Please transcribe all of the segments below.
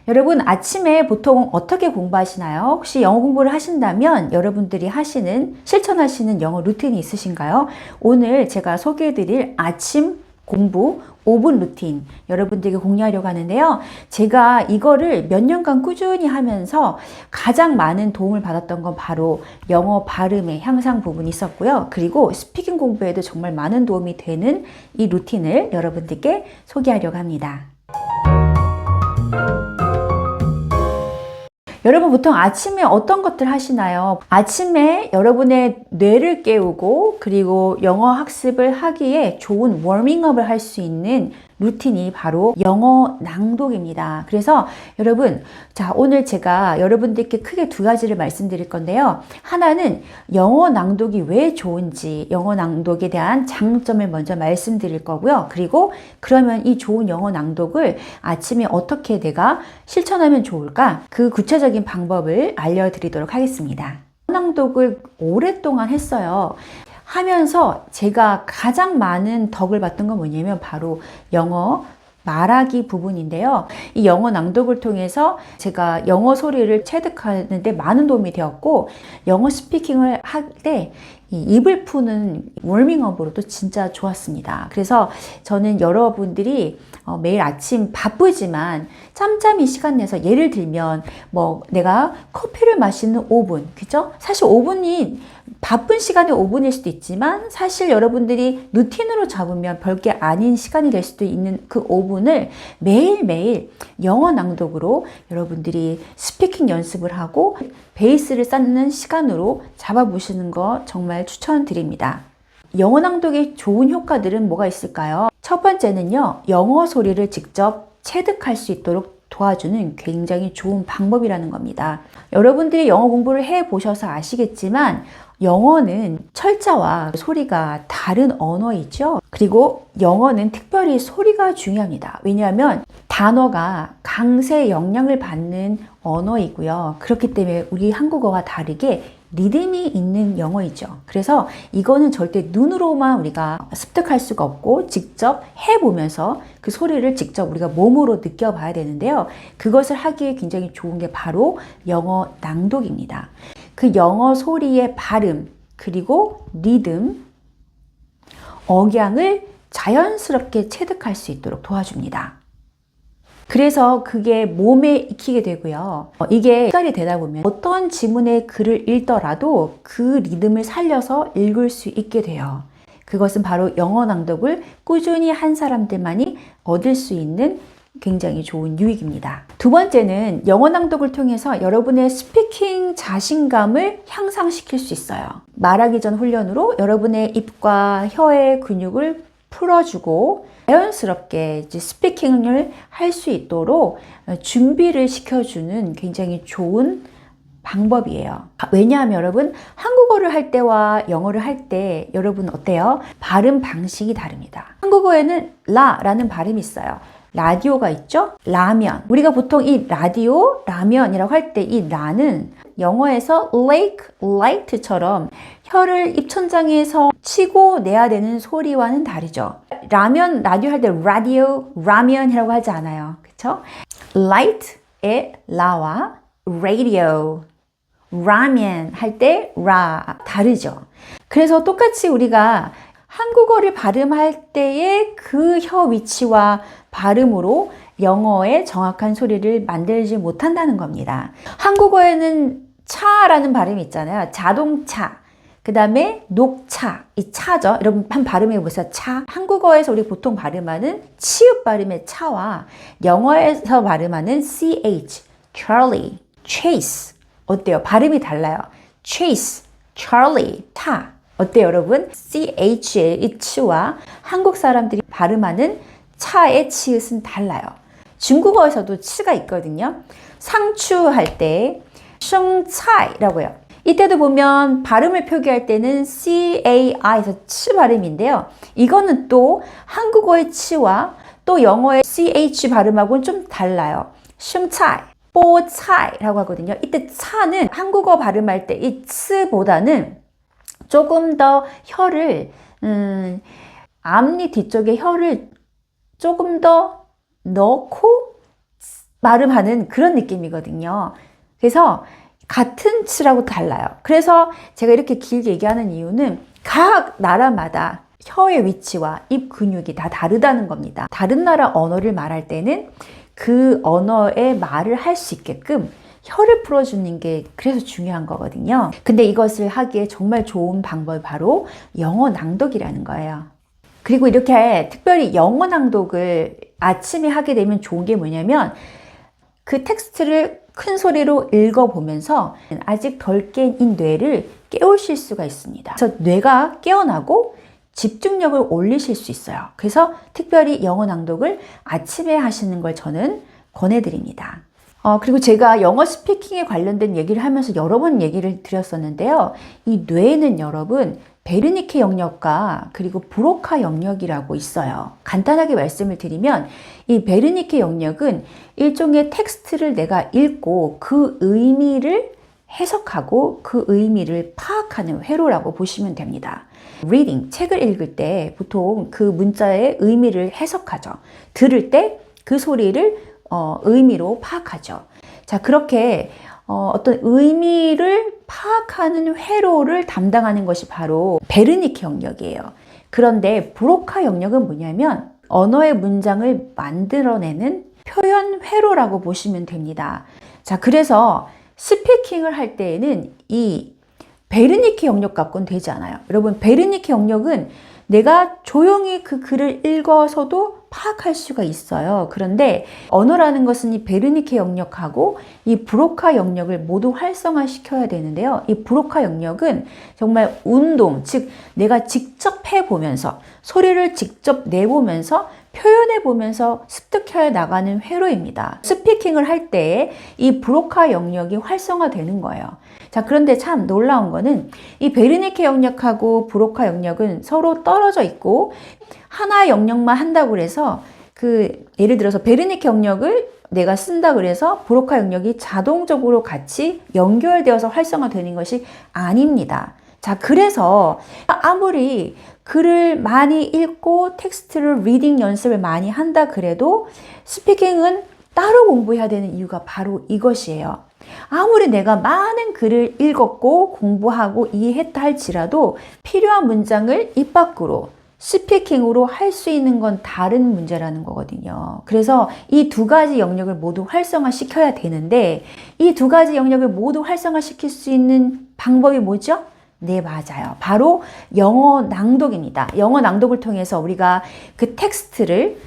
여러분 아침에 보통 어떻게 공부하시나요? 혹시 영어 공부를 하신다면 여러분들이 하시는, 실천하시는 영어 루틴이 있으신가요? 오늘 제가 소개해드릴 아침 공부 5분 루틴 여러분들에게 공유하려고 하는데요. 제가 이거를 몇 년간 꾸준히 하면서 가장 많은 도움을 받았던 건 바로 영어 발음의 향상 부분이 있었고요. 그리고 스피킹 공부에도 정말 많은 도움이 되는 이 루틴을 여러분들께 소개하려고 합니다. 여러분 보통 아침에 어떤 것들 하시나요? 아침에 여러분의 뇌를 깨우고 그리고 영어 학습을 하기에 좋은 워밍업을 할 수 있는 루틴이 바로 영어 낭독입니다. 그래서 여러분, 자, 오늘 제가 여러분들께 크게 두 가지를 말씀드릴 건데요. 하나는 영어 낭독이 왜 좋은지, 영어 낭독에 대한 장점을 먼저 말씀드릴 거고요. 그리고 그러면 이 좋은 영어 낭독을 아침에 어떻게 내가 실천하면 좋을까? 그 구체적인 방법을 알려드리도록 하겠습니다. 낭독을 오랫동안 했어요. 하면서 제가 가장 많은 덕을 봤던 건 뭐냐면 바로 영어 말하기 부분인데요. 이 영어 낭독을 통해서 제가 영어 소리를 체득하는데 많은 도움이 되었고, 영어 스피킹을 할 때 이 입을 푸는 워밍업으로도 진짜 좋았습니다. 그래서 저는 여러분들이 매일 아침 바쁘지만 짬짬이 시간 내서, 예를 들면 뭐 내가 커피를 마시는 5분, 그죠? 사실 5분이 바쁜 시간에 5분일 수도 있지만 사실 여러분들이 루틴으로 잡으면 별게 아닌 시간이 될 수도 있는 그 5분을 매일매일 영어 낭독으로 여러분들이 스피킹 연습을 하고 베이스를 쌓는 시간으로 잡아보시는 거 정말 추천드립니다. 영어 낭독의 좋은 효과들은 뭐가 있을까요? 첫 번째는요, 영어 소리를 직접 체득할 수 있도록 도와주는 굉장히 좋은 방법이라는 겁니다. 여러분들이 영어 공부를 해보셔서 아시겠지만 영어는 철자와 소리가 다른 언어이죠. 그리고 영어는 특별히 소리가 중요합니다. 왜냐하면 단어가 강세 영향을 받는 언어이고요. 그렇기 때문에 우리 한국어와 다르게 리듬이 있는 영어이죠. 그래서 이거는 절대 눈으로만 우리가 습득할 수가 없고 직접 해보면서 그 소리를 직접 우리가 몸으로 느껴봐야 되는데요. 그것을 하기에 굉장히 좋은 게 바로 영어 낭독입니다. 그 영어 소리의 발음, 그리고 리듬, 억양을 자연스럽게 체득할 수 있도록 도와줍니다. 그래서 그게 몸에 익히게 되고요. 이게 습관이 되다 보면 어떤 지문의 글을 읽더라도 그 리듬을 살려서 읽을 수 있게 돼요. 그것은 바로 영어 낭독을 꾸준히 한 사람들만이 얻을 수 있는 굉장히 좋은 유익입니다. 두 번째는 영어 낭독을 통해서 여러분의 스피킹 자신감을 향상시킬 수 있어요. 말하기 전 훈련으로 여러분의 입과 혀의 근육을 풀어주고 자연스럽게 이제 스피킹을 할 수 있도록 준비를 시켜주는 굉장히 좋은 방법이에요. 왜냐하면 여러분, 한국어를 할 때와 영어를 할 때 여러분 어때요? 발음 방식이 다릅니다. 한국어에는 라라는 발음이 있어요. 라디오가 있죠? 라면. 우리가 보통 이 라디오, 라면이라고 할 때 이 라는 영어에서 lake, light처럼 혀를 입천장에서 치고 내야 되는 소리와는 다르죠. 라면, 라디오 할 때 라디오, 라면이라고 하지 않아요. 그쵸? light의 라와 radio, 라면 할 때 라, 다르죠. 그래서 똑같이 우리가 한국어를 발음할 때의 그 혀 위치와 발음으로 영어의 정확한 소리를 만들지 못한다는 겁니다. 한국어에는 차라는 발음이 있잖아요. 자동차, 그 다음에 녹차, 이 차죠. 여러분 한 발음해 보세요. 차. 한국어에서 우리 보통 발음하는 치읓 발음의 차와 영어에서 발음하는 ch, Charlie, chase. 어때요? 발음이 달라요. chase, Charlie, 차. 어때요, 여러분? ch의 이 치와 한국 사람들이 발음하는 차의 치읓은 달라요. 중국어에서도 치가 있거든요. 상추할 때 숑차이라고 해요. 이때도 보면 발음을 표기할 때는 CAI에서 치 발음인데요. 이거는 또 한국어의 치와 또 영어의 CH 발음하고는 좀 달라요. 숑차이, 뽀차이라고 하거든요. 이때 차는 한국어 발음할 때 이 츠보다는 조금 더 혀를 앞니 뒤쪽에 혀를 조금 더 넣고 발음하는 그런 느낌이거든요. 그래서 같은 치라고 달라요. 그래서 제가 이렇게 길게 얘기하는 이유는 각 나라마다 혀의 위치와 입 근육이 다 다르다는 겁니다. 다른 나라 언어를 말할 때는 그 언어의 말을 할 수 있게끔 혀를 풀어주는 게 그래서 중요한 거거든요. 근데 이것을 하기에 정말 좋은 방법이 바로 영어 낭독이라는 거예요. 그리고 이렇게 특별히 영어 낭독을 아침에 하게 되면 좋은 게 뭐냐면 그 텍스트를 큰 소리로 읽어보면서 아직 덜 깬 이 뇌를 깨우실 수가 있습니다. 그래서 뇌가 깨어나고 집중력을 올리실 수 있어요. 그래서 특별히 영어 낭독을 아침에 하시는 걸 저는 권해드립니다. 그리고 제가 영어 스피킹에 관련된 얘기를 하면서 여러 번 얘기를 드렸었는데요. 이 뇌에는 여러분 베르니케 영역과 그리고 브로카 영역이라고 있어요. 간단하게 말씀을 드리면 이 베르니케 영역은 일종의 텍스트를 내가 읽고 그 의미를 해석하고 그 의미를 파악하는 회로라고 보시면 됩니다. reading, 책을 읽을 때 보통 그 문자의 의미를 해석하죠. 들을 때 그 소리를 의미로 파악하죠. 자, 그렇게 어떤 의미를 파악하는 회로를 담당하는 것이 바로 베르니케 영역이에요. 그런데 브로카 영역은 뭐냐면 언어의 문장을 만들어내는 표현 회로라고 보시면 됩니다. 자, 그래서 스피킹을 할 때에는 이 베르니케 영역 갖고는 되지 않아요. 여러분, 베르니케 영역은 내가 조용히 그 글을 읽어서도 파악할 수가 있어요. 그런데 언어라는 것은 이 베르니케 영역하고 이 브로카 영역을 모두 활성화시켜야 되는데요. 이 브로카 영역은 정말 운동, 즉 내가 직접 해보면서 소리를 직접 내보면서 표현해보면서 습득해 나가는 회로입니다. 스피킹을 할 때 이 브로카 영역이 활성화되는 거예요. 자, 그런데 참 놀라운 거는 이 베르니케 영역하고 브로카 영역은 서로 떨어져 있고 하나의 영역만 한다고 해서 예를 들어서 베르니케 영역을 내가 쓴다 그래서 브로카 영역이 자동적으로 같이 연결되어서 활성화되는 것이 아닙니다. 자, 그래서 아무리 글을 많이 읽고 텍스트를 리딩 연습을 많이 한다 그래도 스피킹은 따로 공부해야 되는 이유가 바로 이것이에요. 아무리 내가 많은 글을 읽었고 공부하고 이해했다 할지라도 필요한 문장을 입 밖으로 스피킹으로 할 수 있는 건 다른 문제라는 거거든요. 그래서 이 두 가지 영역을 모두 활성화시켜야 되는데 이 두 가지 영역을 모두 활성화시킬 수 있는 방법이 뭐죠? 네, 맞아요. 바로 영어 낭독입니다. 영어 낭독을 통해서 우리가 그 텍스트를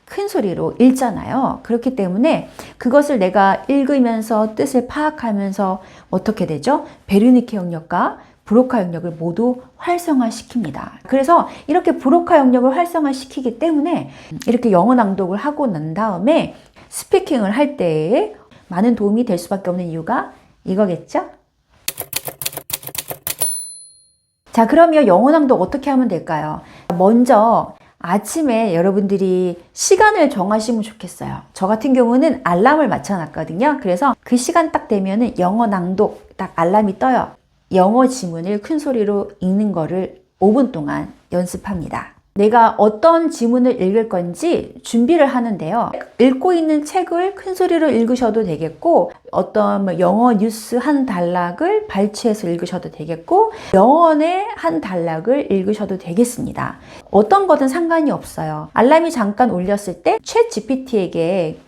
큰 소리로 읽잖아요. 그렇기 때문에 그것을 내가 읽으면서 뜻을 파악하면서 어떻게 되죠? 베르니케 영역과 브로카 영역을 모두 활성화시킵니다. 그래서 이렇게 브로카 영역을 활성화시키기 때문에 이렇게 영어 낭독을 하고 난 다음에 스피킹을 할 때에 많은 도움이 될 수밖에 없는 이유가 이거겠죠? 자, 그러면 영어 낭독 어떻게 하면 될까요? 먼저 아침에 여러분들이 시간을 정하시면 좋겠어요. 저 같은 경우는 알람을 맞춰놨거든요. 그래서 그 시간 딱 되면은 영어 낭독 딱 알람이 떠요. 영어 지문을 큰 소리로 읽는 거를 5분 동안 연습합니다. 내가 어떤 지문을 읽을 건지 준비를 하는데요. 읽고 있는 책을 큰 소리로 읽으셔도 되겠고 어떤 영어 뉴스 한 단락을 발췌해서 읽으셔도 되겠고 영어의 한 단락을 읽으셔도 되겠습니다. 어떤 거든 상관이 없어요. 알람이 잠깐 울렸을 때 챗 GPT에게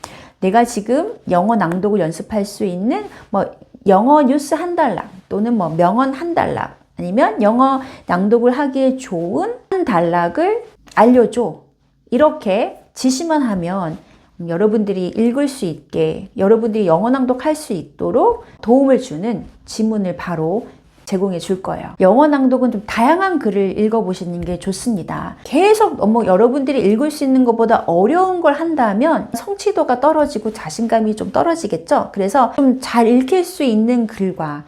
내가 지금 영어 낭독을 연습할 수 있는 영어 뉴스 한 단락 또는 명언 한 단락 아니면 영어 낭독을 하기에 좋은 한 단락을 알려줘. 이렇게 지시만 하면 여러분들이 읽을 수 있게, 여러분들이 영어 낭독할 수 있도록 도움을 주는 지문을 바로 제공해 줄 거예요. 영어 낭독은 좀 다양한 글을 읽어보시는 게 좋습니다. 계속 여러분들이 읽을 수 있는 것보다 어려운 걸 한다면 성취도가 떨어지고 자신감이 좀 떨어지겠죠? 그래서 좀 잘 읽힐 수 있는 글과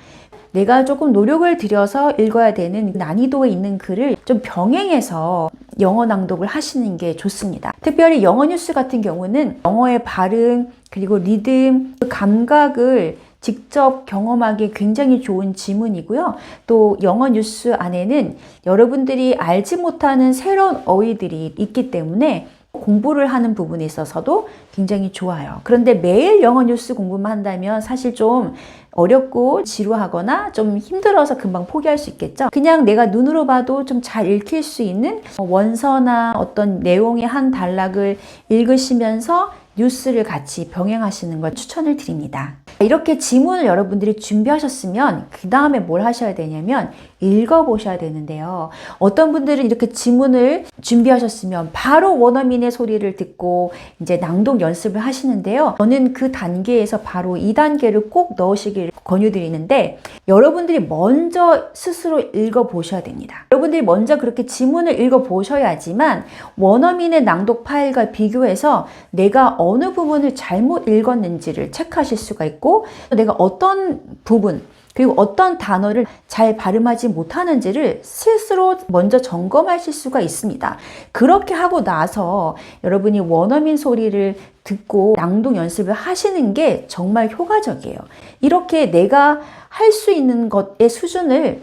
내가 조금 노력을 들여서 읽어야 되는 난이도에 있는 글을 좀 병행해서 영어 낭독을 하시는 게 좋습니다. 특별히 영어 뉴스 같은 경우는 영어의 발음 그리고 리듬, 그 감각을 직접 경험하기 굉장히 좋은 지문이고요. 또 영어 뉴스 안에는 여러분들이 알지 못하는 새로운 어휘들이 있기 때문에 공부를 하는 부분에 있어서도 굉장히 좋아요. 그런데 매일 영어 뉴스 공부만 한다면 사실 좀 어렵고 지루하거나 좀 힘들어서 금방 포기할 수 있겠죠. 그냥 내가 눈으로 봐도 좀 잘 읽힐 수 있는 원서나 어떤 내용의 한 단락을 읽으시면서 뉴스를 같이 병행하시는 걸 추천을 드립니다. 이렇게 지문을 여러분들이 준비하셨으면 그 다음에 뭘 하셔야 되냐면 읽어보셔야 되는데요. 어떤 분들은 이렇게 지문을 준비하셨으면 바로 원어민의 소리를 듣고 이제 낭독 연습을 하시는데요. 저는 그 단계에서 바로 2단계를 꼭 넣으시길 권유드리는데 여러분들이 먼저 스스로 읽어보셔야 됩니다. 여러분들이 먼저 그렇게 지문을 읽어보셔야지만 원어민의 낭독 파일과 비교해서 내가 어느 부분을 잘못 읽었는지를 체크하실 수가 있고 내가 어떤 부분 그리고 어떤 단어를 잘 발음하지 못하는지를 스스로 먼저 점검하실 수가 있습니다. 그렇게 하고 나서 여러분이 원어민 소리를 듣고 낭독 연습을 하시는 게 정말 효과적이에요. 이렇게 내가 할 수 있는 것의 수준을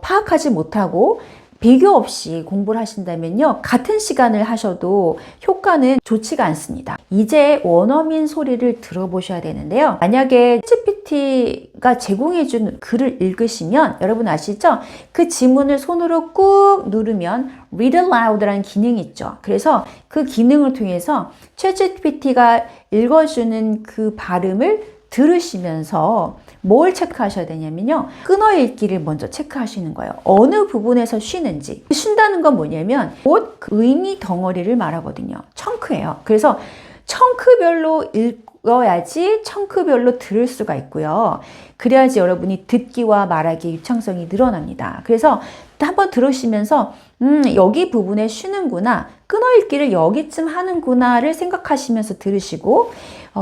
파악하지 못하고 비교 없이 공부를 하신다면요. 같은 시간을 하셔도 효과는 좋지가 않습니다. 이제 원어민 소리를 들어보셔야 되는데요. 만약에 ChatGPT가 제공해준 글을 읽으시면 여러분 아시죠? 그 지문을 손으로 꾹 누르면 Read Aloud라는 기능이 있죠. 그래서 그 기능을 통해서 ChatGPT가 읽어주는 그 발음을 들으시면서 뭘 체크하셔야 되냐면요. 끊어 읽기를 먼저 체크하시는 거예요. 어느 부분에서 쉬는지. 쉰다는 건 뭐냐면 곧 의미 덩어리를 말하거든요. 청크예요. 그래서 청크별로 읽어야지 청크별로 들을 수가 있고요. 그래야지 여러분이 듣기와 말하기의 유창성이 늘어납니다. 그래서 한번 들으시면서 여기 부분에 쉬는구나. 끊어 읽기를 여기쯤 하는구나를 생각하시면서 들으시고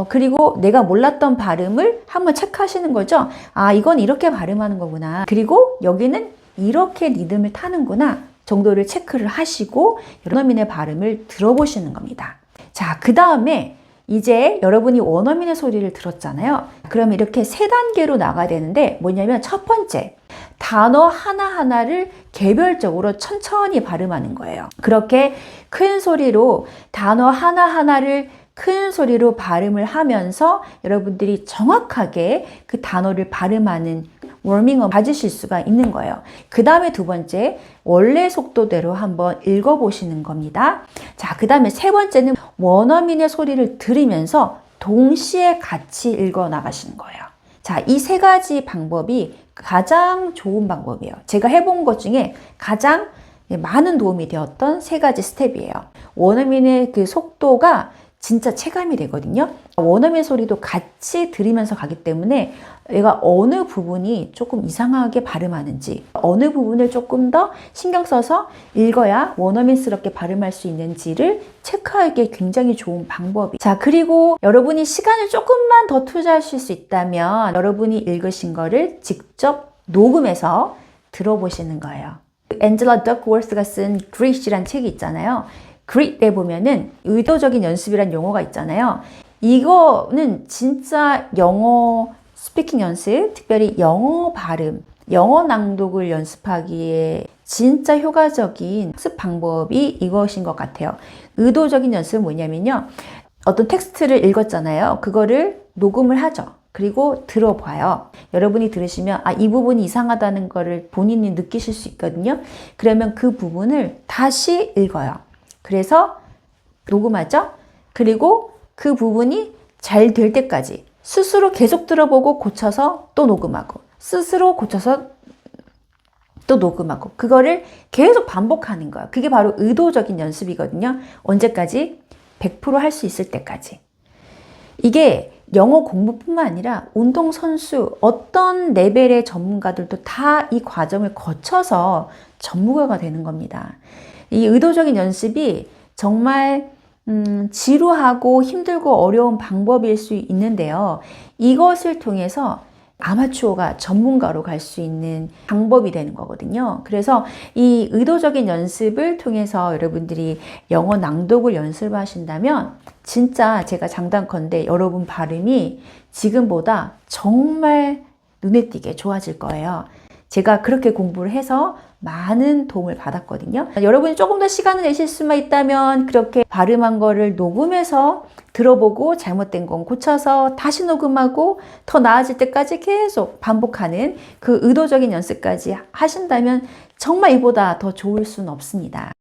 그리고 내가 몰랐던 발음을 한번 체크하시는 거죠. 아, 이건 이렇게 발음하는 거구나. 그리고 여기는 이렇게 리듬을 타는구나 정도를 체크를 하시고 원어민의 발음을 들어보시는 겁니다. 자, 그 다음에 이제 여러분이 원어민의 소리를 들었잖아요. 그럼 이렇게 3단계로 나가야 되는데 뭐냐면 첫 번째, 단어 하나하나를 개별적으로 천천히 발음하는 거예요. 그렇게 큰 소리로 단어 하나하나를 큰 소리로 발음을 하면서 여러분들이 정확하게 그 단어를 발음하는 워밍업 가지실 수가 있는 거예요. 그 다음에 두 번째, 원래 속도대로 한번 읽어보시는 겁니다. 자, 그 다음에 세 번째는 원어민의 소리를 들으면서 동시에 같이 읽어 나가시는 거예요. 자, 이 3가지 방법이 가장 좋은 방법이에요. 제가 해본 것 중에 가장 많은 도움이 되었던 3가지 스텝이에요. 원어민의 그 속도가 진짜 체감이 되거든요. 원어민 소리도 같이 들으면서 가기 때문에 내가 어느 부분이 조금 이상하게 발음하는지 어느 부분을 조금 더 신경 써서 읽어야 원어민스럽게 발음할 수 있는지를 체크하기에 굉장히 좋은 방법이. 자, 그리고 여러분이 시간을 조금만 더 투자하실 수 있다면 여러분이 읽으신 거를 직접 녹음해서 들어보시는 거예요. 앤젤라 덕워스가 쓴 Grit이라는 책이 있잖아요. Grit에 보면은 의도적인 연습이란 용어가 있잖아요. 이거는 진짜 영어 스피킹 연습, 특별히 영어 발음, 영어 낭독을 연습하기에 진짜 효과적인 학습 방법이 이것인 것 같아요. 의도적인 연습은 뭐냐면요. 어떤 텍스트를 읽었잖아요. 그거를 녹음을 하죠. 그리고 들어봐요. 여러분이 들으시면 이 부분이 이상하다는 거를 본인이 느끼실 수 있거든요. 그러면 그 부분을 다시 읽어요. 그래서 녹음하죠. 그리고 그 부분이 잘 될 때까지 스스로 계속 들어보고 고쳐서 또 녹음하고 스스로 고쳐서 또 녹음하고 그거를 계속 반복하는 거예요. 그게 바로 의도적인 연습이거든요. 언제까지? 100% 할 수 있을 때까지. 이게 영어 공부뿐만 아니라 운동선수 어떤 레벨의 전문가들도 다 이 과정을 거쳐서 전문가가 되는 겁니다. 이 의도적인 연습이 정말 지루하고 힘들고 어려운 방법일 수 있는데요. 이것을 통해서 아마추어가 전문가로 갈 수 있는 방법이 되는 거거든요. 그래서 이 의도적인 연습을 통해서 여러분들이 영어 낭독을 연습하신다면 진짜 제가 장담컨대 여러분 발음이 지금보다 정말 눈에 띄게 좋아질 거예요. 제가 그렇게 공부를 해서 많은 도움을 받았거든요. 여러분이 조금 더 시간을 내실 수만 있다면 그렇게 발음한 거를 녹음해서 들어보고 잘못된 건 고쳐서 다시 녹음하고 더 나아질 때까지 계속 반복하는 그 의도적인 연습까지 하신다면 정말 이보다 더 좋을 수는 없습니다.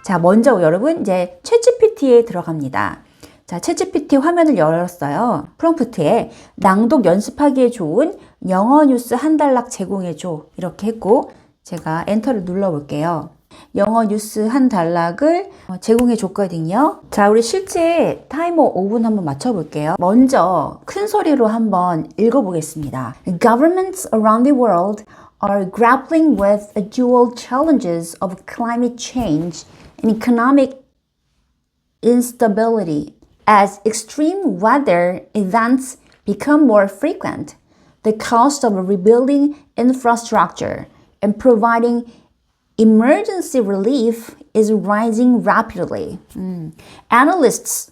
자, 먼저 여러분 이제 챗GPT에 들어갑니다. 자, 챗GPT 화면을 열었어요. 프롬프트에 낭독 연습하기에 좋은 영어 뉴스 한 단락 제공해줘 이렇게 했고 제가 엔터를 눌러볼게요. 영어 뉴스 한 단락을 제공해 줬거든요. 자, 우리 실제 타이머 5분 한번 맞춰볼게요. 먼저 큰 소리로 한번 읽어보겠습니다. Governments around the world are grappling with the dual challenges of climate change and economic instability. As extreme weather events become more frequent, the cost of rebuilding infrastructure and providing emergency relief is rising rapidly. Analysts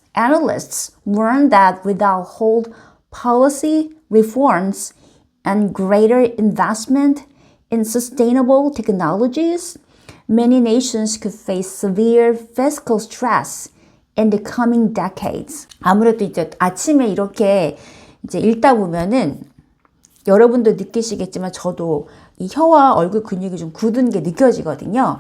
warn that without hold policy reforms and greater investment in sustainable technologies, many nations could face severe fiscal stress in the coming decades. 아무래도 이제 아침에 이렇게 이제 읽다 보면은 여러분도 느끼시겠지만 저도 이 혀와 얼굴 근육이 좀 굳은 게 느껴지거든요.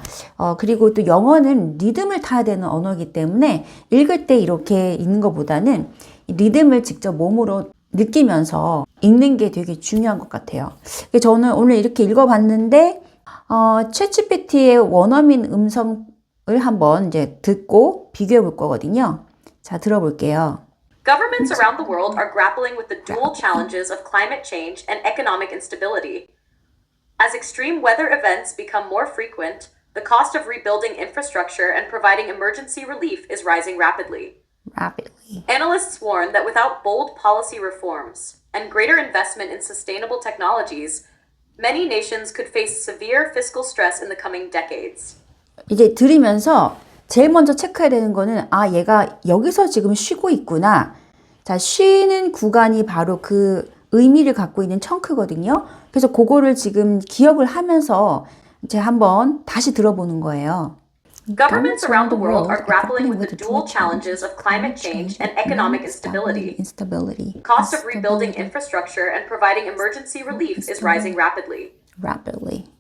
그리고 또 영어는 리듬을 타야 되는 언어이기 때문에 읽을 때 이렇게 읽는 것보다는 리듬을 직접 몸으로 느끼면서 읽는 게 되게 중요한 것 같아요. 저는 오늘 이렇게 읽어봤는데 챗GPT의 원어민 음성을 한번 이제 듣고 비교해 볼 거거든요. 자, 들어볼게요. Governments around the world are grappling with the dual challenges of climate change and economic instability. As extreme weather events become more frequent, the cost of rebuilding infrastructure and providing emergency relief is rising rapidly. Analysts warn that without bold policy reforms and greater investment in sustainable technologies, many nations could face severe fiscal stress in the coming decades. 이제 들으면서 제일 먼저 체크해야 되는 거는 얘가 여기서 지금 쉬고 있구나. 자, 쉬는 구간이 바로 그 의미를 갖고 있는 청크거든요. 그래서 그거를 지금 기억을 하면서 이제 한번 다시 들어보는 거예요. Governments around the world are grappling with the dual challenges of climate change and economic instability. The cost of rebuilding infrastructure and providing emergency relief is rising rapidly.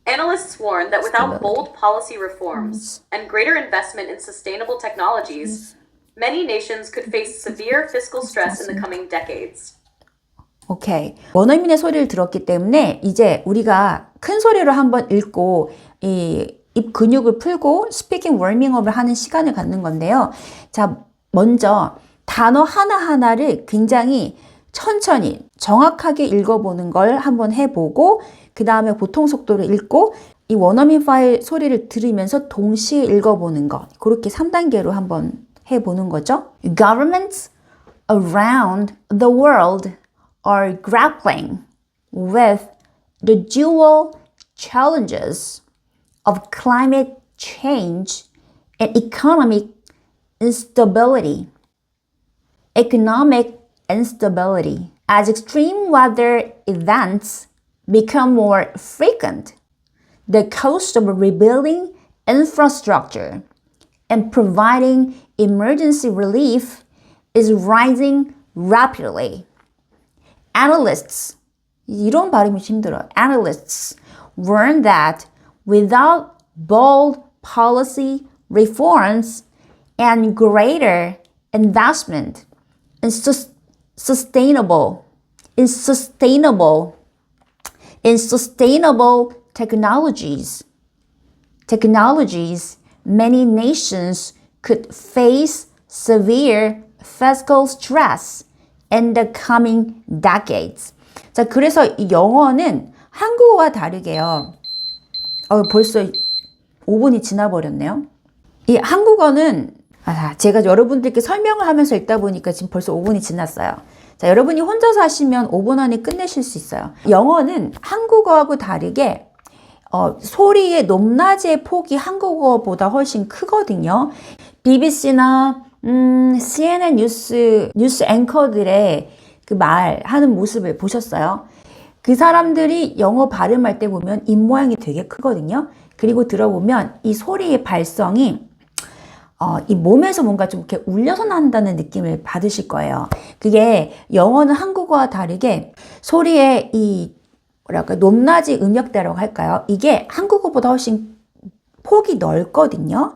Analysts warn that without bold policy reforms and greater investment in sustainable technologies, many nations could face severe fiscal stress in the coming decades. 오케이. 원어민의 소리를 들었기 때문에 이제 우리가 큰 소리로 한번 읽고 이 입 근육을 풀고 스피킹 워밍업을 하는 시간을 갖는 건데요. 자, 먼저 단어 하나하나를 굉장히 천천히 정확하게 읽어보는 걸 한번 해보고 그 다음에 보통 속도로 읽고 이 원어민 파일 소리를 들으면서 동시에 읽어보는 것. 그렇게 3단계로 한번 해보는 거죠. Governments around the world are grappling with the dual challenges of climate change and economic instability. Economic instability. As extreme weather events become more frequent, the cost of rebuilding infrastructure and providing emergency relief is rising rapidly. Analysts, 이런 발음이 힘들어요. Analysts warn that without bold policy reforms and greater investment in sustainable technologies, many nations could face severe fiscal stress in the coming decades. 자, 그래서 이 영어는 한국어와 다르게요. 벌써 5분이 지나버렸네요. 이 한국어는 제가 여러분들께 설명을 하면서 읽다 보니까 지금 벌써 5분이 지났어요. 자, 여러분이 혼자서 하시면 5분 안에 끝내실 수 있어요. 영어는 한국어하고 다르게 소리의 높낮이의 폭이 한국어보다 훨씬 크거든요. BBC나 CNN 뉴스 앵커들의 그 말하는 모습을 보셨어요? 그 사람들이 영어 발음할 때 보면 입 모양이 되게 크거든요. 그리고 들어보면 이 소리의 발성이 이 몸에서 뭔가 좀 이렇게 울려서 난다는 느낌을 받으실 거예요. 그게 영어는 한국어와 다르게 소리의 이 뭐랄까 높낮이 음역대라고 할까요? 이게 한국어보다 훨씬 폭이 넓거든요.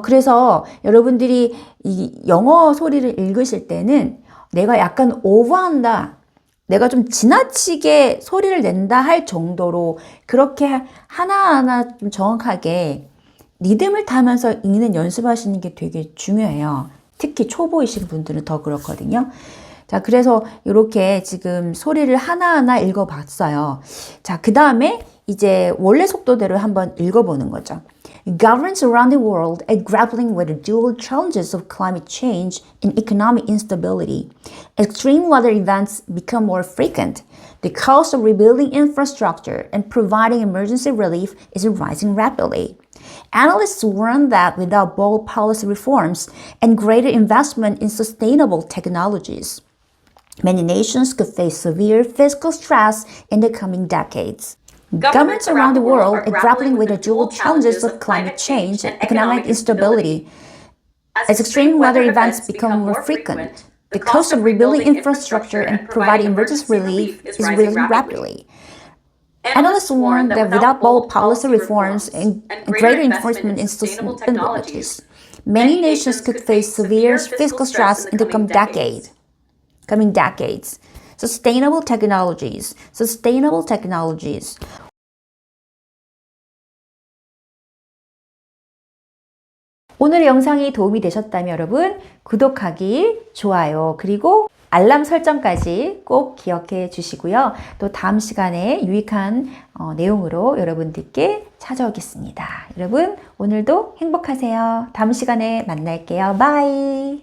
그래서 여러분들이 이 영어 소리를 읽으실 때는 내가 약간 오버한다, 내가 좀 지나치게 소리를 낸다 할 정도로 그렇게 하나하나 좀 정확하게 리듬을 타면서 읽는 연습하시는 게 되게 중요해요. 특히 초보이신 분들은 더 그렇거든요. 자, 그래서 이렇게 지금 소리를 하나하나 읽어봤어요. 자, 그 다음에 이제 원래 속도대로 한번 읽어보는 거죠. Governments around the world are grappling with the dual challenges of climate change and economic instability. Extreme weather events become more frequent. The cost of rebuilding infrastructure and providing emergency relief is rising rapidly. Analysts warn that without bold policy reforms and greater investment in sustainable technologies, many nations could face severe fiscal stress in the coming decades. Governments around the world are grappling with the dual challenges of climate change and economic instability. As extreme weather events become more frequent, the cost of rebuilding infrastructure and providing emergency relief is rising rapidly. Analysts warn that without bold policy reforms and greater investment in sustainable technologies, many nations could face severe fiscal stress in the coming decades. Sustainable technologies. 오늘의 영상이 도움이 되셨다면 여러분 구독하기, 좋아요, 그리고 알람 설정까지 꼭 기억해 주시고요. 또 다음 시간에 유익한 내용으로 여러분들께 찾아오겠습니다. 여러분 오늘도 행복하세요. 다음 시간에 만날게요. 바이.